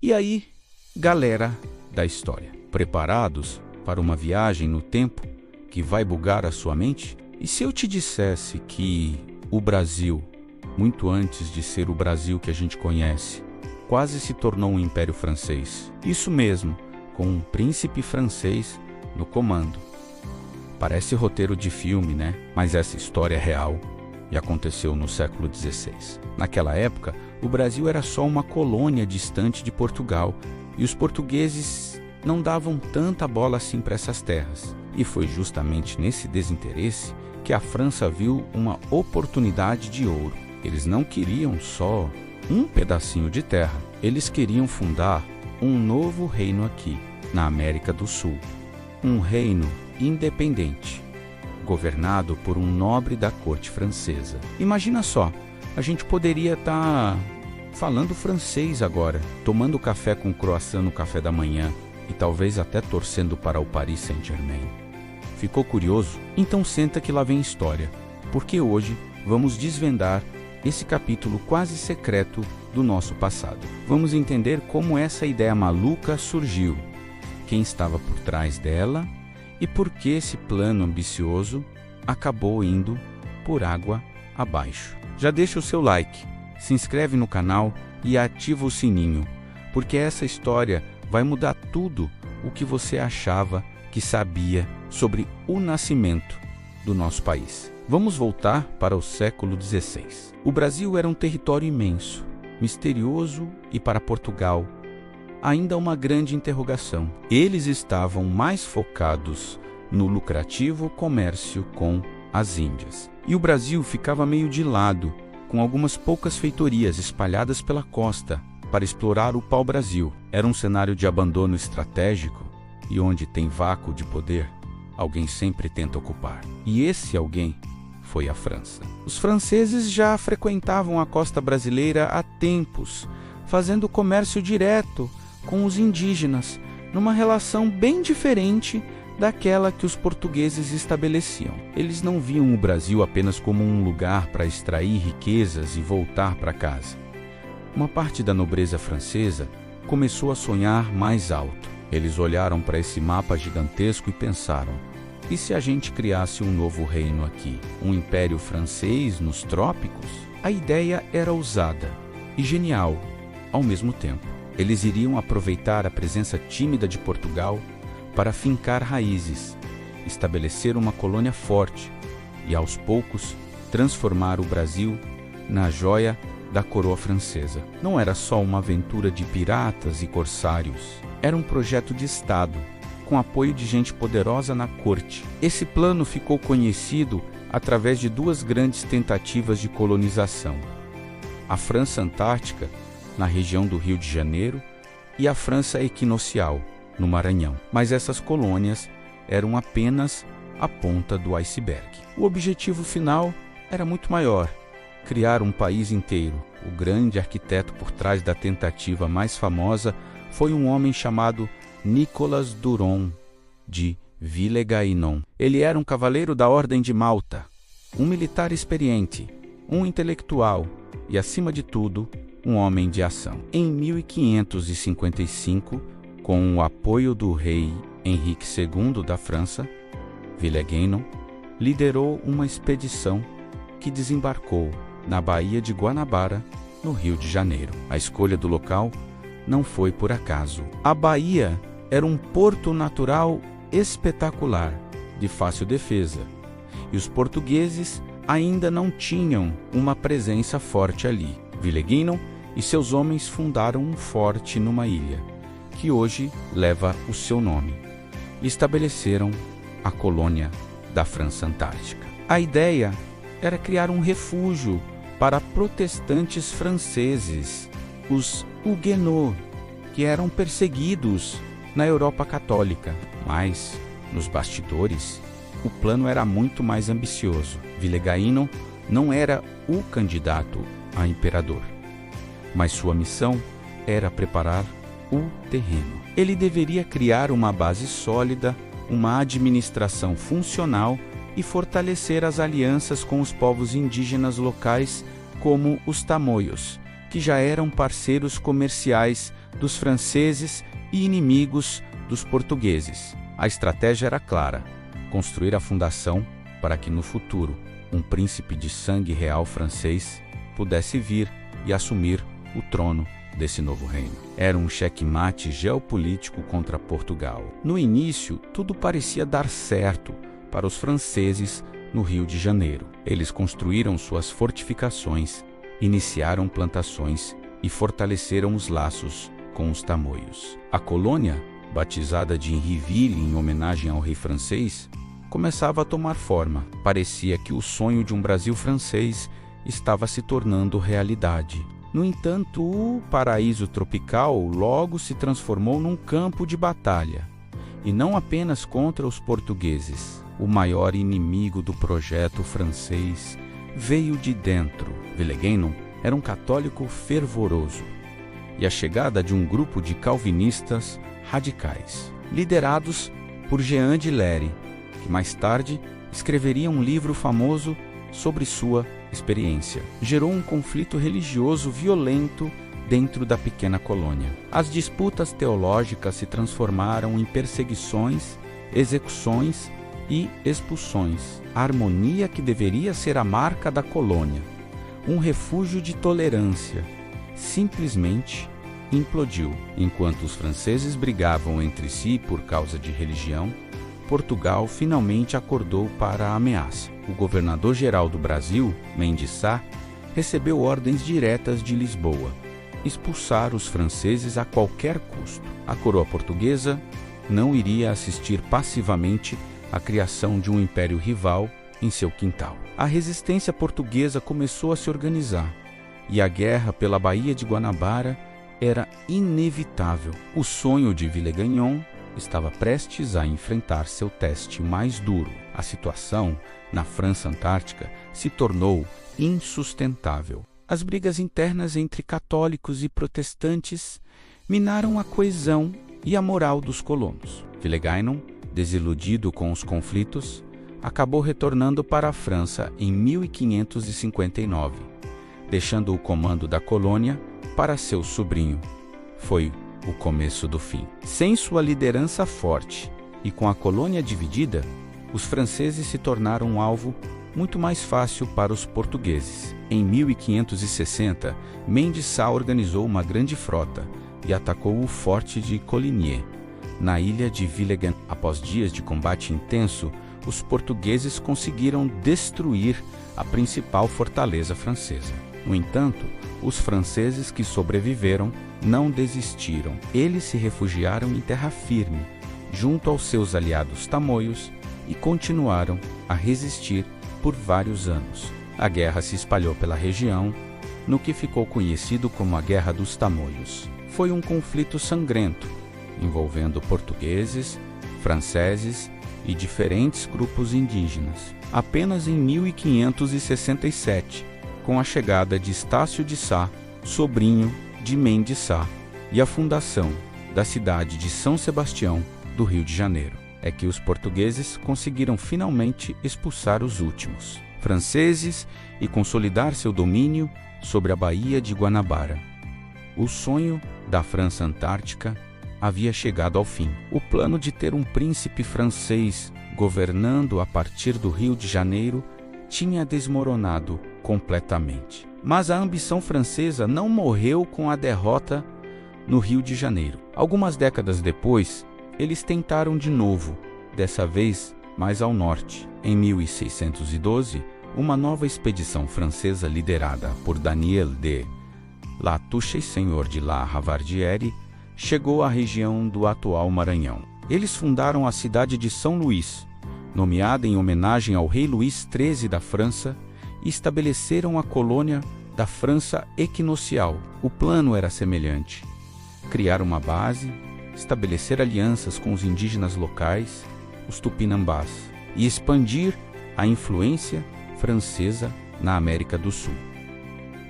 E aí, galera da história, preparados para uma viagem no tempo que vai bugar a sua mente? E se eu te dissesse que o Brasil, muito antes de ser o Brasil que a gente conhece, quase se tornou um império francês? Isso mesmo, com um príncipe francês no comando. Parece roteiro de filme, né? Mas essa história é real e aconteceu no século XVI. Naquela época, o Brasil era só uma colônia distante de Portugal e os portugueses não davam tanta bola assim para essas terras. E foi justamente nesse desinteresse que a França viu uma oportunidade de ouro. Eles não queriam só um pedacinho de terra, eles queriam fundar um novo reino aqui, na América do Sul. Um reino independente, governado por um nobre da corte francesa. Imagina só, a gente poderia estar falando francês agora, tomando café com croissant no café da manhã e talvez até torcendo para o Paris Saint-Germain. Ficou curioso? Então senta que lá vem história, porque hoje vamos desvendar esse capítulo quase secreto do nosso passado. Vamos entender como essa ideia maluca surgiu, quem estava por trás dela e por que esse plano ambicioso acabou indo por água abaixo. Já deixa o seu like, se inscreve no canal e ativa o sininho, porque essa história vai mudar tudo o que você achava que sabia sobre o nascimento do nosso país. Vamos voltar para o século XVI. O Brasil era um território imenso, misterioso e para Portugal ainda uma grande interrogação. Eles estavam mais focados no lucrativo comércio com as Índias. E o Brasil ficava meio de lado, com algumas poucas feitorias espalhadas pela costa para explorar o pau-brasil. Era um cenário de abandono estratégico e onde tem vácuo de poder, alguém sempre tenta ocupar. E esse alguém foi a França. Os franceses já frequentavam a costa brasileira há tempos, fazendo comércio direto com os indígenas, numa relação bem diferente daquela que os portugueses estabeleciam. Eles não viam o Brasil apenas como um lugar para extrair riquezas e voltar para casa. Uma parte da nobreza francesa começou a sonhar mais alto. Eles olharam para esse mapa gigantesco e pensaram: e se a gente criasse um novo reino aqui, um império francês nos trópicos? A ideia era ousada e genial ao mesmo tempo. Eles iriam aproveitar a presença tímida de Portugal para fincar raízes, estabelecer uma colônia forte e, aos poucos, transformar o Brasil na joia da coroa francesa. Não era só uma aventura de piratas e corsários, era um projeto de Estado, com apoio de gente poderosa na corte. Esse plano ficou conhecido através de duas grandes tentativas de colonização: a França Antártica, na região do Rio de Janeiro, e a França Equinocial, no Maranhão. Mas essas colônias eram apenas a ponta do iceberg. O objetivo final era muito maior: criar um país inteiro. O grande arquiteto por trás da tentativa mais famosa foi um homem chamado Nicolas Duron de Villegaignon. Ele era um cavaleiro da Ordem de Malta, um militar experiente, um intelectual e, acima de tudo, um homem de ação. Em 1555, com o apoio do rei Henrique II da França, Villegaignon liderou uma expedição que desembarcou na Baía de Guanabara, no Rio de Janeiro. A escolha do local não foi por acaso. A baía era um porto natural espetacular, de fácil defesa, e os portugueses ainda não tinham uma presença forte ali. Villegaignon e seus homens fundaram um forte numa ilha, que hoje leva o seu nome, e estabeleceram a colônia da França Antártica. A ideia era criar um refúgio para protestantes franceses, os Huguenots, que eram perseguidos na Europa católica. Mas, nos bastidores, o plano era muito mais ambicioso. Villegaignon não era o candidato a imperador, mas sua missão era preparar o terreno. Ele deveria criar uma base sólida, uma administração funcional e fortalecer as alianças com os povos indígenas locais, como os tamoios, que já eram parceiros comerciais dos franceses e inimigos dos portugueses. A estratégia era clara: construir a fundação para que no futuro um príncipe de sangue real francês pudesse vir e assumir o trono desse novo reino. Era um xeque-mate geopolítico contra Portugal. No início, tudo parecia dar certo para os franceses no Rio de Janeiro. Eles construíram suas fortificações, iniciaram plantações e fortaleceram os laços com os tamoios. A colônia, batizada de Henriville em homenagem ao rei francês, começava a tomar forma. Parecia que o sonho de um Brasil francês estava se tornando realidade. No entanto, o paraíso tropical logo se transformou num campo de batalha, e não apenas contra os portugueses. O maior inimigo do projeto francês veio de dentro. Villegagnon era um católico fervoroso, e a chegada de um grupo de calvinistas radicais, liderados por Jean de Lery, que mais tarde escreveria um livro famoso sobre sua experiência, gerou um conflito religioso violento dentro da pequena colônia. As disputas teológicas se transformaram em perseguições, execuções e expulsões. A harmonia que deveria ser a marca da colônia, um refúgio de tolerância, simplesmente implodiu. Enquanto os franceses brigavam entre si por causa de religião, Portugal finalmente acordou para a ameaça. O governador-geral do Brasil, Mendes Sá, recebeu ordens diretas de Lisboa: expulsar os franceses a qualquer custo. A coroa portuguesa não iria assistir passivamente à criação de um império rival em seu quintal. A resistência portuguesa começou a se organizar, e a guerra pela Baía de Guanabara era inevitável. O sonho de Villegagnon estava prestes a enfrentar seu teste mais duro. A situação na França Antártica se tornou insustentável. As brigas internas entre católicos e protestantes minaram a coesão e a moral dos colonos. Villegagnon, desiludido com os conflitos, acabou retornando para a França em 1559, deixando o comando da colônia para seu sobrinho. Foi o começo do fim. Sem sua liderança forte e com a colônia dividida, os franceses se tornaram um alvo muito mais fácil para os portugueses. Em 1560, Mendes Sá organizou uma grande frota e atacou o forte de Coligny, na ilha de Villegagnon. Após dias de combate intenso, os portugueses conseguiram destruir a principal fortaleza francesa. No entanto, os franceses que sobreviveram não desistiram. Eles se refugiaram em terra firme, junto aos seus aliados tamoios, e continuaram a resistir por vários anos. A guerra se espalhou pela região, no que ficou conhecido como a Guerra dos Tamoios. Foi um conflito sangrento, envolvendo portugueses, franceses e diferentes grupos indígenas. Apenas em 1567, com a chegada de Estácio de Sá, sobrinho de Mendes Sá, e a fundação da cidade de São Sebastião, do Rio de Janeiro, é que os portugueses conseguiram finalmente expulsar os últimos franceses e consolidar seu domínio sobre a Baía de Guanabara. O sonho da França Antártica havia chegado ao fim. O plano de ter um príncipe francês governando a partir do Rio de Janeiro tinha desmoronado completamente. Mas a ambição francesa não morreu com a derrota no Rio de Janeiro. Algumas décadas depois, eles tentaram de novo, dessa vez mais ao norte. Em 1612, uma nova expedição francesa liderada por Daniel de La Touche, senhor de La Ravardieres, chegou à região do atual Maranhão. Eles fundaram a cidade de São Luís, nomeada em homenagem ao rei Luís XIII da França, e estabeleceram a colônia da França Equinocial. O plano era semelhante: criar uma base, estabelecer alianças com os indígenas locais, os tupinambás, e expandir a influência francesa na América do Sul.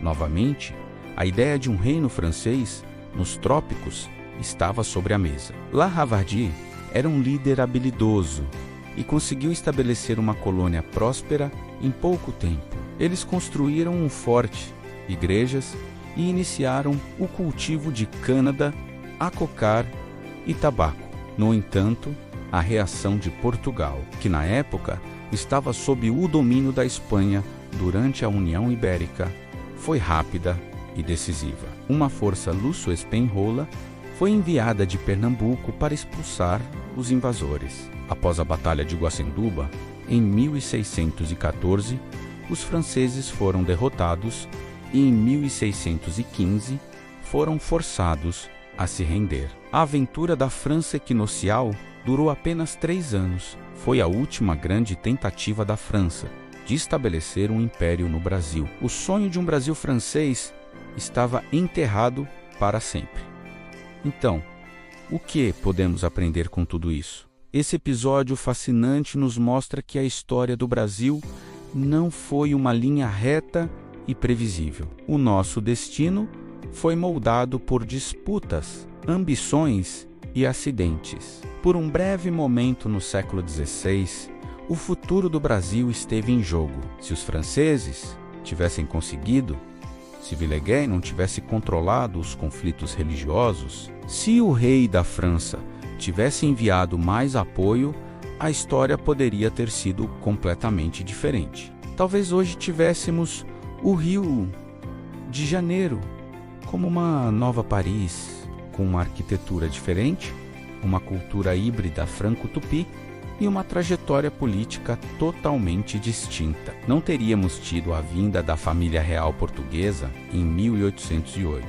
Novamente, a ideia de um reino francês nos trópicos estava sobre a mesa. La Ravardie era um líder habilidoso e conseguiu estabelecer uma colônia próspera em pouco tempo. Eles construíram um forte, igrejas e iniciaram o cultivo de cana acocar e tabaco. No entanto, a reação de Portugal, que na época estava sob o domínio da Espanha durante a União Ibérica, foi rápida e decisiva. Uma força luso-espanhola foi enviada de Pernambuco para expulsar os invasores. Após a Batalha de Guacenduba, em 1614, os franceses foram derrotados e em 1615 foram forçados a se render. A aventura da França equinocial durou apenas 3 anos. Foi a última grande tentativa da França de estabelecer um império no Brasil. O sonho de um Brasil francês estava enterrado para sempre. Então, o que podemos aprender com tudo isso? Esse episódio fascinante nos mostra que a história do Brasil não foi uma linha reta e previsível. O nosso destino foi moldado por disputas, ambições e acidentes. Por um breve momento no século XVI, o futuro do Brasil esteve em jogo. Se os franceses tivessem conseguido, se Villeguer não tivesse controlado os conflitos religiosos, se o rei da França tivesse enviado mais apoio, a história poderia ter sido completamente diferente. Talvez hoje tivéssemos o Rio de Janeiro como uma nova Paris, com uma arquitetura diferente, uma cultura híbrida franco-tupi e uma trajetória política totalmente distinta. Não teríamos tido a vinda da família real portuguesa em 1808,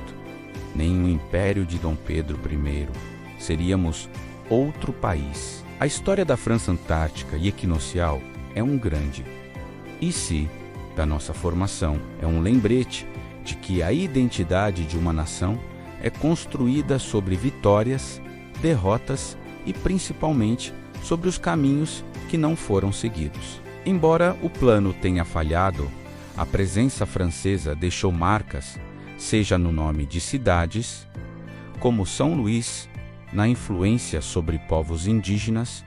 nem o império de Dom Pedro I. Seríamos outro país. A história da França Antártica e Equinocial é um grande "e se" da nossa formação. É um lembrete de que a identidade de uma nação é construída sobre vitórias, derrotas e principalmente sobre os caminhos que não foram seguidos. Embora o plano tenha falhado, a presença francesa deixou marcas, seja no nome de cidades, como São Luís, na influência sobre povos indígenas,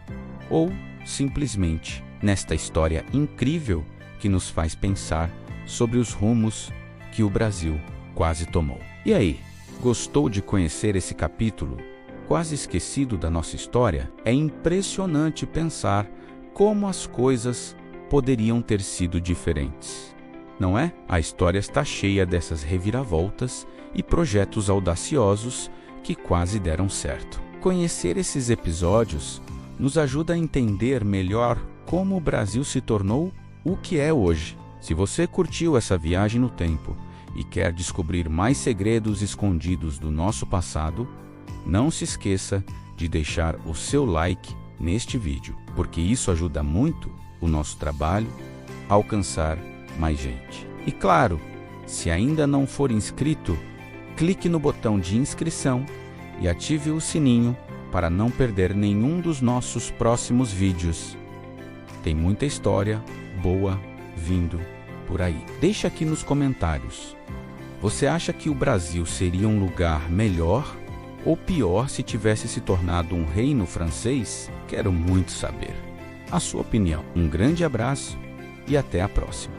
ou simplesmente nesta história incrível que nos faz pensar sobre os rumos que o Brasil quase tomou. E aí, gostou de conhecer esse capítulo quase esquecido da nossa história? É impressionante pensar como as coisas poderiam ter sido diferentes, não é? A história está cheia dessas reviravoltas e projetos audaciosos que quase deram certo. Conhecer esses episódios nos ajuda a entender melhor como o Brasil se tornou o que é hoje. Se você curtiu essa viagem no tempo e quer descobrir mais segredos escondidos do nosso passado, não se esqueça de deixar o seu like neste vídeo, porque isso ajuda muito o nosso trabalho a alcançar mais gente. E claro, se ainda não for inscrito, clique no botão de inscrição e ative o sininho para não perder nenhum dos nossos próximos vídeos. Tem muita história boa vindo por aí. Deixa aqui nos comentários. Você acha que o Brasil seria um lugar melhor ou pior se tivesse se tornado um reino francês? Quero muito saber a sua opinião. Um grande abraço e até a próxima.